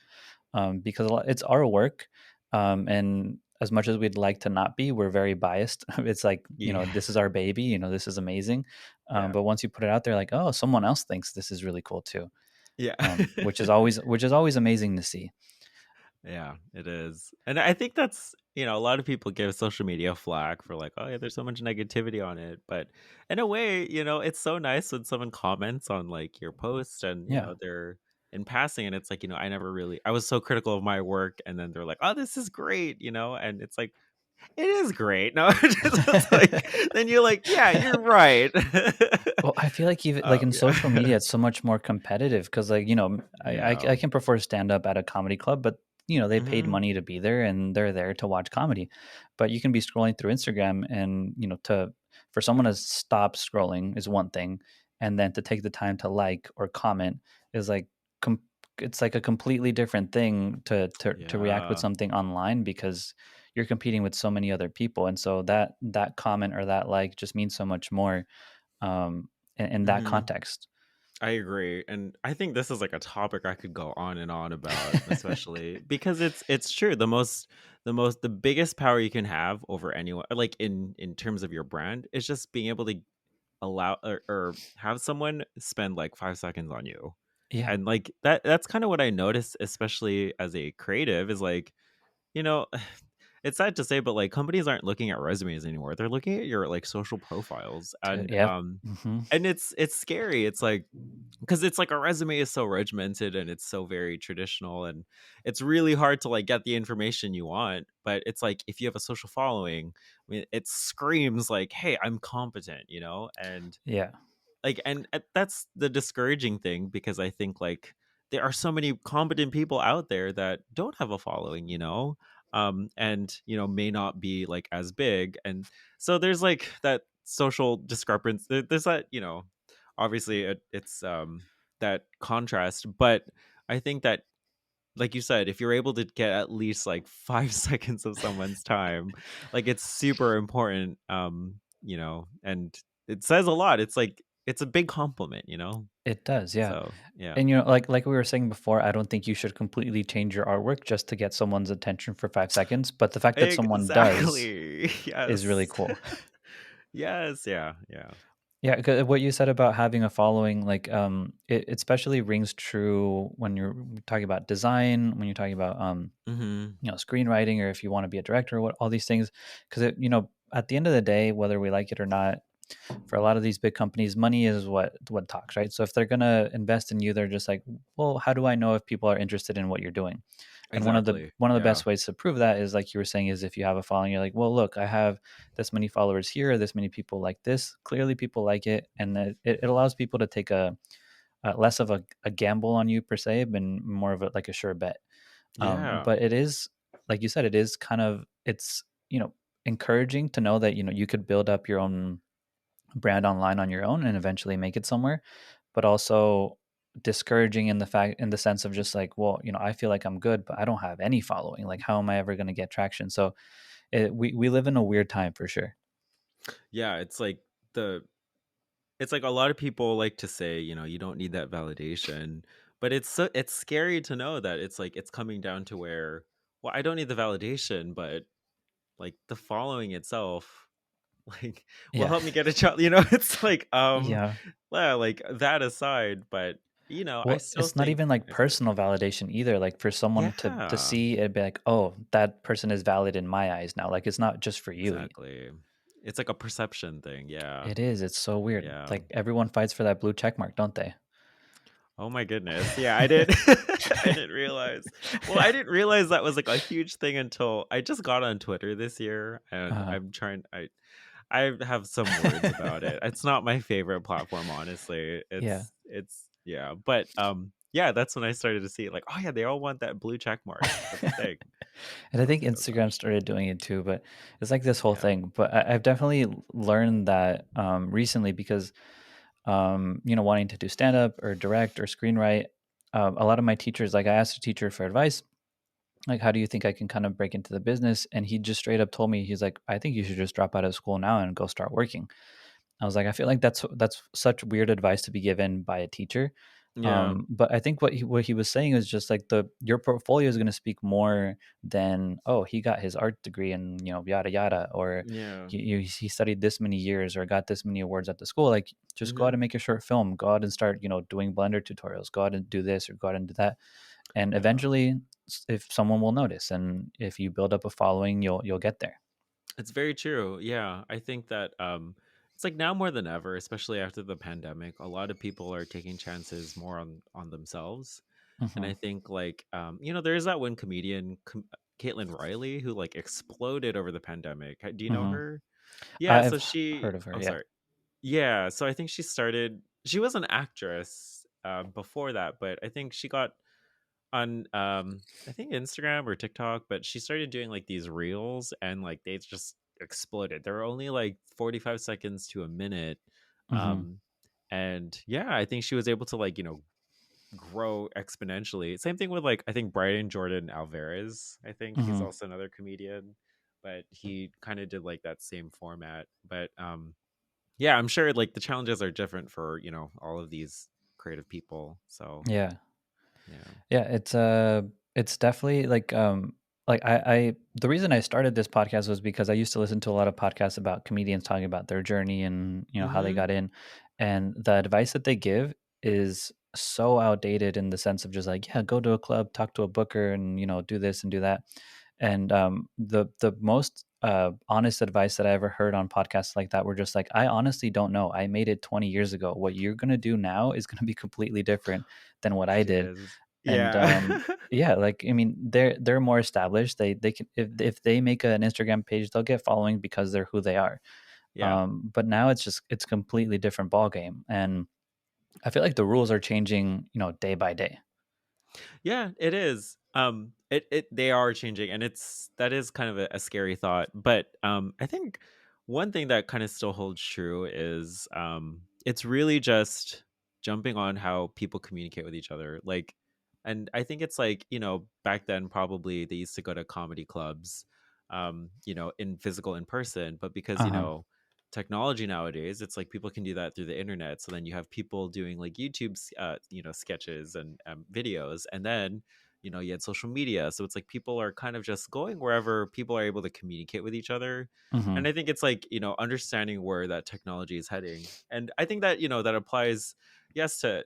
because it's our work, and as much as we'd like to not be, we're very biased. It's like, yeah, this is our baby, this is amazing. yeah, But once you put it out there, like, oh, someone else thinks this is really cool too, yeah. which is always amazing to see. Yeah, it is. And I think that's, a lot of people give social media flack for like, oh yeah, there's so much negativity on it. But in a way, it's so nice when someone comments on like your post, and, Yeah. they're in passing, and it's like, I was so critical of my work, and then they're like, oh, this is great, and it's like, it is great. No, it's like, then you're like, yeah, you're right. Well, I feel like even like in social Yeah. media, it's so much more competitive because, like, Yeah. I can prefer stand up at a comedy club, but they paid Hmm. money to be there, and they're there to watch comedy. But you can be scrolling through Instagram, and to for someone to stop scrolling is one thing, and then to take the time to like or comment is like com- it's like a completely different thing to react with Yeah. something online, because you're competing with so many other people, and so that comment or that like just means so much more, in that Hmm. context. I agree. And I think this is like a topic I could go on and on about, especially because it's true. The biggest power you can have over anyone, like in terms of your brand, is just being able to allow or have someone spend like 5 seconds on you. Yeah, And like that's kind of what I noticed, especially as a creative, is like, you know, it's sad to say, but like companies aren't looking at resumes anymore. They're looking at your like social profiles. And yeah, hmm, it's scary. It's like, because it's like a resume is so regimented, and it's so very traditional, and it's really hard to like get the information you want. But it's like, if you have a social following, I mean, it screams like, hey, I'm competent, and yeah, like, and that's the discouraging thing, because I think like there are so many competent people out there that don't have a following, and may not be like as big. And so there's like that social discrepancy. There's that, obviously it's that contrast. But I think that, like you said, if you're able to get at least like 5 seconds of someone's time, like it's super important. And it says a lot. It's like it's a big compliment. it does, yeah. So yeah. And like we were saying before, I don't think you should completely change your artwork just to get someone's attention for 5 seconds. But the fact that someone does Exactly. is really Yes. cool. Yes. Yeah. Yeah. Yeah, 'cause what you said about having a following, like, it especially rings true when you're talking about design, when you're talking about Hmm. screenwriting, or if you want to be a director, what all these things, because at the end of the day, whether we like it or not, for a lot of these big companies, money is what talks, right? So if they're going to invest in you, they're just like, well, how do I know if people are interested in what you're doing? And Exactly. one of the Yeah. best ways to prove that is, like you were saying, is if you have a following, you're like, well, look, I have this many followers here, this many people like this. Clearly, people like it, and it allows people to take a less of a gamble on you per se, and more of a, like a sure bet. Yeah. But it is, like you said, it is kind of, it's, encouraging to know that, you could build up your own brand online on your own and eventually make it somewhere, but also discouraging in the sense of just like, well, I feel like I'm good, but I don't have any following. Like, how am I ever going to get traction? So we live in a weird time for sure. Yeah. The it's like a lot of people like to say, you don't need that validation, but it's scary to know that it's like it's coming down to where, well, I don't need the validation, but like the following itself, like, will Yeah. help me get a job. It's like Yeah. yeah, like that aside, but I Well, still it's not think even like it's good. personal validation either. Like, for someone to Yeah, see it, be like, oh, that person is valid in my eyes now. Like, it's not just for you. exactly. It's like a perception thing. Yeah. It is. It's so weird. Yeah. Like, everyone fights for that blue check mark, don't they? Oh my goodness. Yeah, I did. I didn't realize. Well, I didn't realize that was like a huge thing until I just got on Twitter this year, and uh, I have some words about it. It's not my favorite platform, honestly. yeah. It's yeah, but yeah, that's when I started to see it, like, oh yeah, they all want that blue check mark. That's a thing. And I That's think so Instagram funny. started doing it too, but it's like this whole Yeah. thing. But I've definitely learned that recently because, wanting to do stand up or direct or screenwrite, a lot of my teachers, like I asked a teacher for advice, like, how do you think I can kind of break into the business? And he just straight up told me, he's like, I think you should just drop out of school now and go start working. I was like, I feel like that's such weird advice to be given by a teacher. Yeah. But I think what he was saying is just like, your portfolio is going to speak more than, oh, he got his art degree and, yada yada, or Yeah. he studied this many years or got this many awards at the school. Like, just go Hmm. out and make a short film, go out and start, doing Blender tutorials, go out and do this or go out and do that, and Yeah. eventually, if someone will notice, and if you build up a following, you'll get there. It's very true. Yeah. I think that it's like now more than ever, especially after the pandemic, a lot of people are taking chances more on themselves. And Hmm. I think like there's that one comedian, Caitlin Riley, who like exploded over the pandemic. Do you know Hmm. her? Yeah, so I've she heard of her. oh Yeah. sorry. Yeah, so I think she was an actress before that, but I think she got on I think Instagram or TikTok, but she started doing like these reels, and like they just exploded. They were only like 45 seconds to a minute. Hmm. Um and yeah, I think she was able to like, grow exponentially. Same thing with like I think Brian Jordan Alvarez. I think he's Hmm. also another comedian, but he kind of did like that same format. But yeah, I'm sure like the challenges are different for, all of these creative people. So, Yeah. yeah. Yeah, it's definitely like I the reason I started this podcast was because I used to listen to a lot of podcasts about comedians talking about their journey and, how they Mhm. got in, and the advice that they give is so outdated in the sense of just like, yeah, go to a club, talk to a booker, and, do this and do that. And the most honest advice that I ever heard on podcasts like that were just like, I honestly don't know. I made it 20 years ago. What you're gonna do now is gonna be completely different than what I It did. is. And Yeah. yeah, like, I mean, they're more established. They can, if they make an Instagram page, they'll get following because they're who they are. Yeah. But now it's completely different ball game, and I feel like the rules are changing, day by day. Yeah, it is. It they are changing, and that is kind of a scary thought. But I think one thing that kind of still holds true is it's really just jumping on how people communicate with each other. Like, and I think it's like, back then probably they used to go to comedy clubs, in physical in person, but because, Uh-huh. technology nowadays, it's like people can do that through the internet. So then you have people doing like YouTube's sketches and videos, and then you had social media. So it's like people are kind of just going wherever people are able to communicate with each other. Hmm. And I think it's like, understanding where that technology is heading. And I think that, that applies, yes, to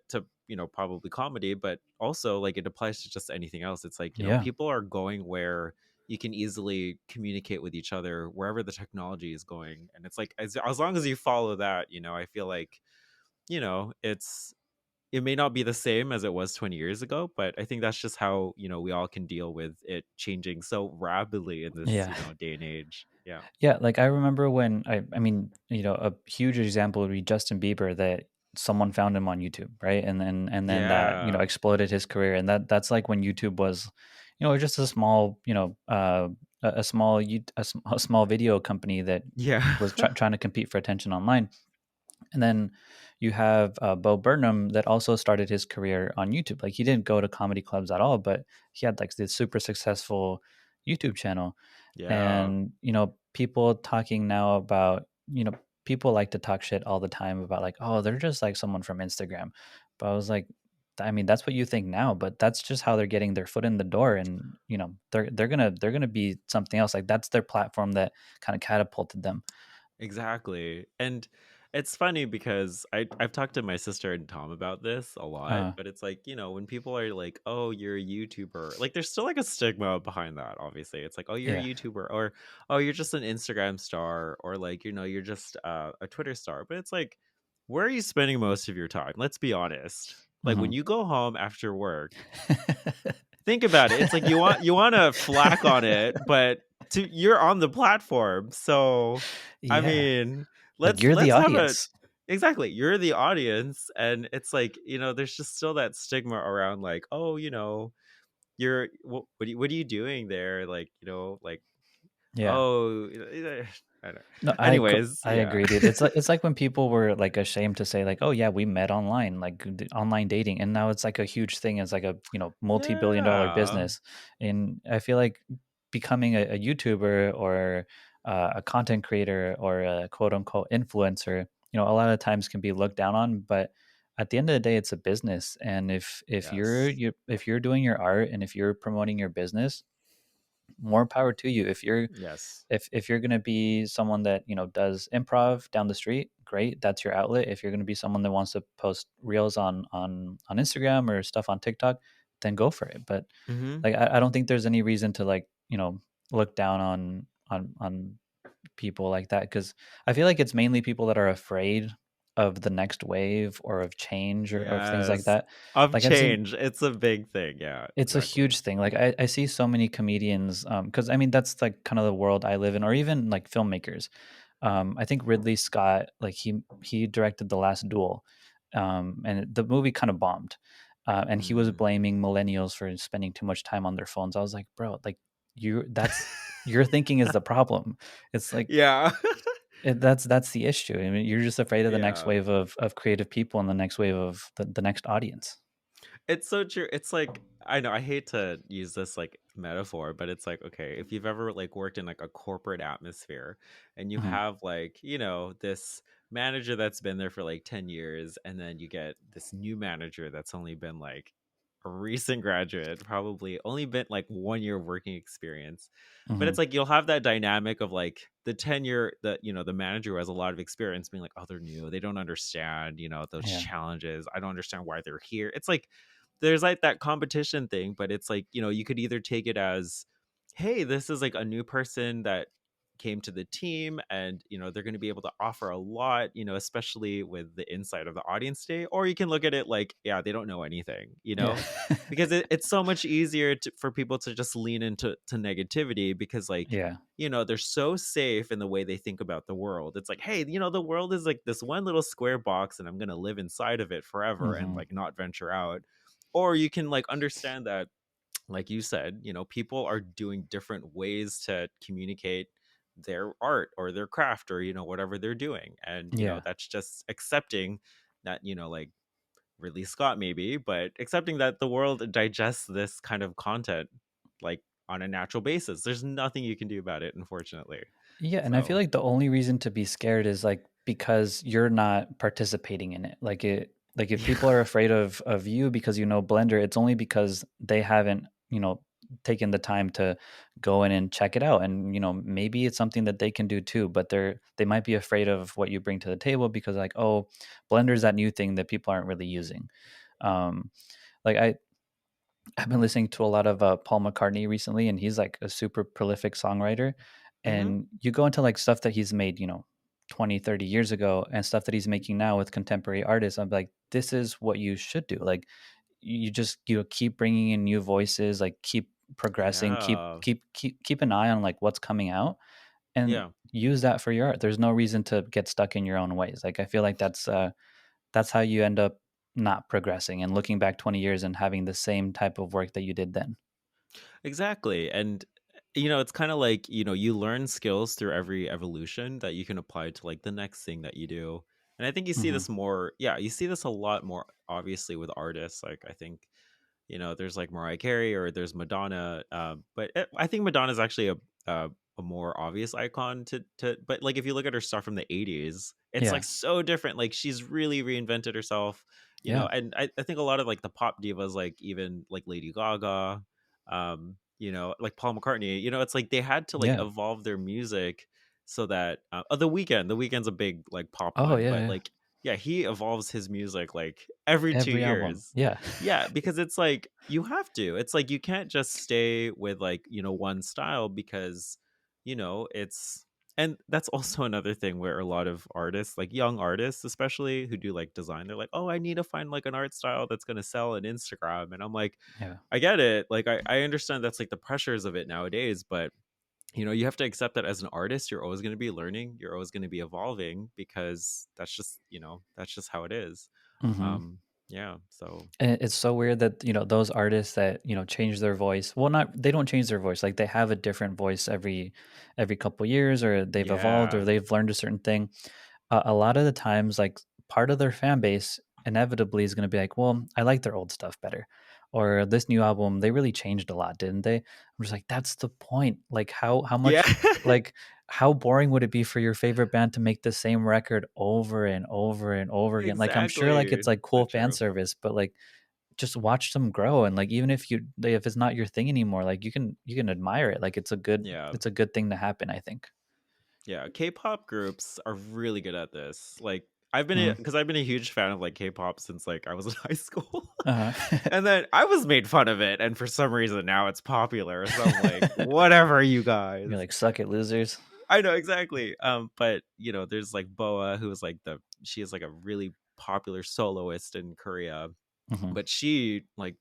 probably comedy, but also like it applies to just anything else. It's like, Yeah. people are going where you can easily communicate with each other wherever the technology is going. And it's like, as long as you follow that, I feel like, it may not be the same as it was 20 years ago, but I think that's just how, we all can deal with it changing so rapidly in this, Yeah. day and age. Yeah. Yeah, like I remember when I mean, a huge example would be Justin Bieber, that someone found him on YouTube, right? And then that, Yeah. exploded his career. And that's like when YouTube was, just a small, a small a small video company that Yeah. was trying to compete for attention online. And then you have Bo Burnham that also started his career on YouTube. Like he didn't go to comedy clubs at all, but he had like this super successful YouTube channel. Yeah. And people talking now about, people like to talk shit all the time about like, oh, they're just like someone from Instagram. But I was like, I mean, that's what you think now, but that's just how they're getting their foot in the door. And they're gonna be something else. Like that's their platform that kind of catapulted them. Exactly. And it's funny because I've talked to my sister and Tom about this a lot, uh but it's like, when people are like, "Oh, you're a YouTuber." Like there's still like a stigma behind that, obviously. It's like, "Oh, you're a yeah. YouTuber," or "Oh, you're just an Instagram star," or like, you're just a Twitter star. But it's like, where are you spending most of your time? Let's be honest. Like when Hmm. you go home after work, think about it. It's like you want to flack on it, but you're on the platform. So, I Yeah, mean, like let's you're the let's have a audience. exactly. You're the audience, and it's like, there's just still that stigma around like, oh, you're what are you doing there? Like, like, Yeah. oh, I don't know. No, Anyways, I yeah. agree, dude. It's like when people were like ashamed to say like, "Oh yeah, we met online," like online dating, and now it's like a huge thing. It's like a multi-billion-dollar Yeah. business, and I feel like becoming a YouTuber or a content creator or a quote unquote influencer, a lot of times can be looked down on, but at the end of the day, it's a business, and if Yes. if you're doing your art and if you're promoting your business, more power to you. Yes. If you're going to be someone that does improv down the street, great, that's your outlet. If you're going to be someone that wants to post reels on Instagram or stuff on TikTok, then go for it. But Mhm. like I don't think there's any reason to like look down on people like that, because I feel like it's mainly people that are afraid of the next wave or of change or of things like Yes. that. Of Like I've seen, change. It's a big thing. Yeah, it's a exactly. huge thing. Like I see so many comedians, because I mean that's like kind of the world I live in, or even like filmmakers. I think Ridley Scott, like he directed The Last Duel, and the movie kind of bombed, and he was Mm. blaming millennials for spending too much time on their phones. I was like, bro, like that's your thinking is the problem. It's like Yeah. that's the issue. I mean, you're just afraid of the next Yeah. wave of creative people and the next wave of the next audience. It's so true. It's like, I know I hate to use this like metaphor, but it's like, okay, if you've ever like worked in like a corporate atmosphere and you Hmm. have like, this manager that's been there for like 10 years, and then you get this new manager that's only been like a recent graduate, probably only been like 1 year of working experience. But Hmm. it's like you'll have that dynamic of like the tenure that, the manager who has a lot of experience being like, oh, they're new. They don't understand, those Yeah. challenges. I don't understand why they're here. It's like there's like that competition thing, but it's like, you could either take it as, hey, this is like a new person that came to the team, and they're going to be able to offer a lot, especially with the insight of the audience day. Or you can look at it like, yeah, they don't know anything, Yeah. because it's so much easier for people to just lean into negativity, because like, Yeah. they're so safe in the way they think about the world. It's like, hey, the world is like this one little square box, and I'm going to live inside of it forever and Hmm. like not venture out. Or you can like understand that, like you said, people are doing different ways to communicate their art or their craft, or whatever they're doing. And Yeah. that's just accepting that, like Ridley Scott maybe, but accepting that the world digests this kind of content like on a natural basis. There's nothing you can do about it, unfortunately. Yeah, and I feel So like the only reason to be scared is like because you're not participating in it. Like if yeah. people are afraid of you because Blender, it's only because they haven't, taken the time to go in and check it out. And maybe it's something that they can do too, but they might be afraid of what you bring to the table because like, oh, Blender's that new thing that people aren't really using. Um like I've been listening to a lot of Paul McCartney recently, and he's like a super prolific songwriter. Hmm. And you go into like stuff that he's made, 20, 30 years ago, and stuff that he's making now with contemporary artists. I'm like, this is what you should do. Like, you just keep bringing in new voices, like keep progressing, Yeah. keep an eye on like what's coming out, and Yeah. use that for your art. There's no reason to get stuck in your own ways. Like, I feel like that's how you end up not progressing and looking back 20 years and having the same type of work that you did then. Exactly. And it's kind of like, you learn skills through every evolution that you can apply to like the next thing that you do. And I think you see Hmm. this more, yeah, you see this a lot more obviously with artists. Like I think, there's like Mariah Carey or there's Madonna. I think Madonna is actually a more obvious icon but like if you look at her stuff from the 80s, it's Yeah. like so different. Like she's really reinvented herself, Yeah. and I think a lot of like the pop divas, like even like Lady Gaga, like Paul McCartney, it's like they had to like Yeah. evolve their music so that the weekend's a big like pop Oh, one, yeah, but yeah. like yeah, he evolves his music like every two Every album. years. Yeah. Yeah, because it's like you have to. It's like you can't just stay with like, one style because, it's and that's also another thing where a lot of artists, like young artists especially who do like design, they're like, "Oh, I need to find like an art style that's going to sell on Instagram." And I'm like, Yeah. I get it. Like I understand that's like the pressures of it nowadays, but you have to accept that as an artist, you're always going to be learning, you're always going to be evolving because that's just how it is. Hmm. Um yeah, so And it's so weird that, those artists that, change their voice. Well, not they don't change their voice. Like, they have a different voice every couple years, or they've evolved, or yeah. they've learned a certain thing. A lot of the times, like, part of their fan base inevitably is going to be like, well, I like their old stuff better, or this new album, they really changed a lot, didn't they? I'm just like, that's the point. Like, how Yeah. much, like, how boring would it be for your favorite band to make the same record over and over and over again? Like, I'm sure like it's Exactly. like So cool fan true. service, but like, just watch them grow. And like, even if it's not your thing anymore, like, you can admire it. Like, Yeah. it's a good thing to happen, I think. Yeah, K-pop groups are really good at this. Like I've been Mhm. because I've been a huge fan of like K-pop since like I was in high school. Uh-huh. And then I was made fun of it, and for some reason now it's popular. So I'm like, whatever, you You're guys. like, suck it, losers. I know exactly. But there's like Boa, who is like she is like a really popular soloist in Korea, Hmm. but she like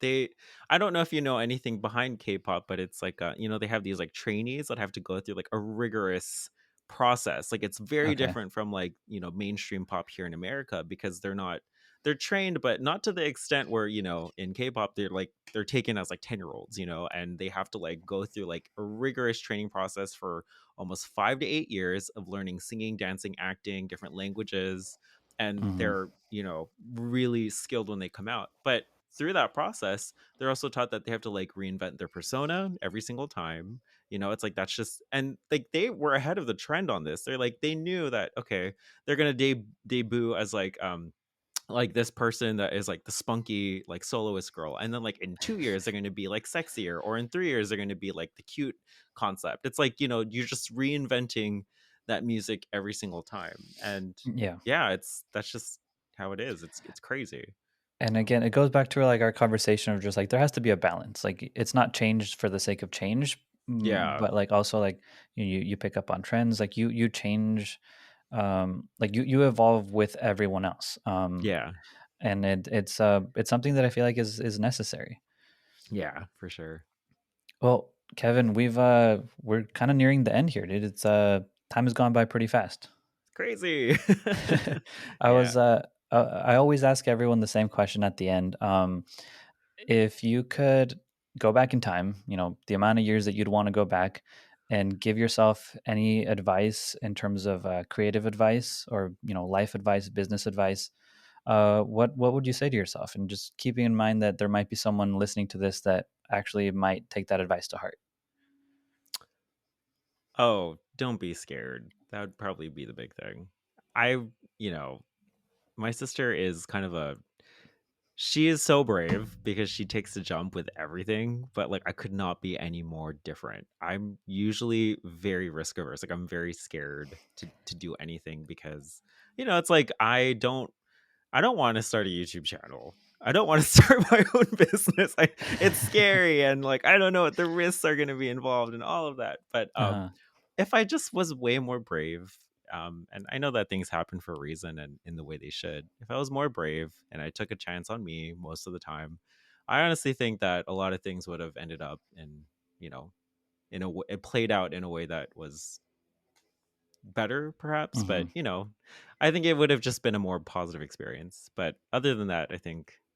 they I don't know if you know anything behind K-pop, but it's like they have these like trainees that have to go through like a rigorous process. Like it's very Okay. different from like mainstream pop here in America because they're trained, but not to the extent where in K-pop they're taken as like 10-year-olds, and they have to like go through like a rigorous training process for almost 5 to 8 years of learning singing, dancing, acting, different languages, and Hmm. they're really skilled when they come out. But through that process, they're also taught that they have to like reinvent their persona every single time. It's like that's just, and like they were ahead of the trend on this. They knew that, okay, they're gonna debut as like this person that is like the spunky like soloist girl, and then like in 2 years they're going to be like sexier, or in 3 years they're going to be like the cute concept. It's like you're just reinventing that music every single time. And Yeah. yeah, that's just how it is. It's crazy. And So again, it goes back to like our conversation of just like, there has to be a balance. Like, it's not changed for the sake of change, yeah. but like also like you pick up on trends, like you change, like you evolve with everyone else. Yeah. And it's something that I feel like is necessary. Yeah, for sure. Well, Kevin, we're kind of nearing the end here, dude. It's time has gone by pretty fast. Crazy. I Yeah. was I always ask everyone the same question at the end. If you could go back in time, the amount of years that you'd want to go back, and give yourself any advice in terms of creative advice, or life advice, business advice, what would you say to yourself? And just keeping in mind that there might be someone listening to this that actually might take that advice to heart. Oh, don't be scared. That would probably be the big thing. I you know my sister is kind of a she is so brave because she takes the jump with everything, but like I could not be any more different. I'm usually very risk averse. Like I'm very scared to do anything because it's like I don't want to start a YouTube channel. I don't want to start my own business. It's scary, and like I don't know what the risks are going to be involved and all of that. But Uh-huh. if I just was way more brave, and I know that things happen for a reason and in the way they should. If I was more brave and I took a chance on me most of the time, I honestly think that a lot of things would have ended up in, you know, it played out in a way that was better perhaps, Hmm. but I think it would have just been a more positive experience. But other than that,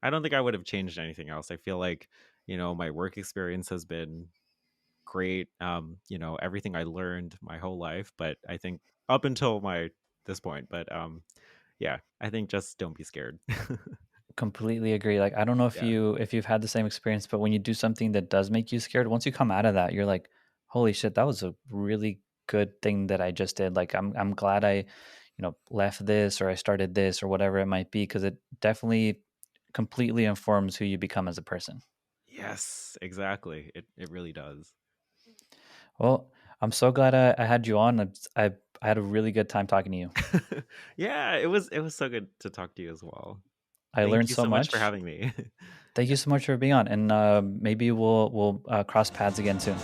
I don't think I would have changed anything else. I feel like my work experience has been great. Everything I learned my whole life, but I think up until my this point. But yeah, I think just don't be scared. Completely agree. Like I don't know Yeah. if you've had the same experience, but when you do something that does make you scared, once you come out of that, you're like, holy shit, that was a really good thing that I just did. Like I'm glad I, left this or I started this or whatever it might be, because it definitely completely informs who you become as a person. Yes, exactly. It really does. Well, I'm so glad I had you on. I had a really good time talking to you. Yeah, it was so good to talk to you as well. I Thank learned you so so much for much. having me. Thank you so much for being on, and maybe we'll cross paths again soon.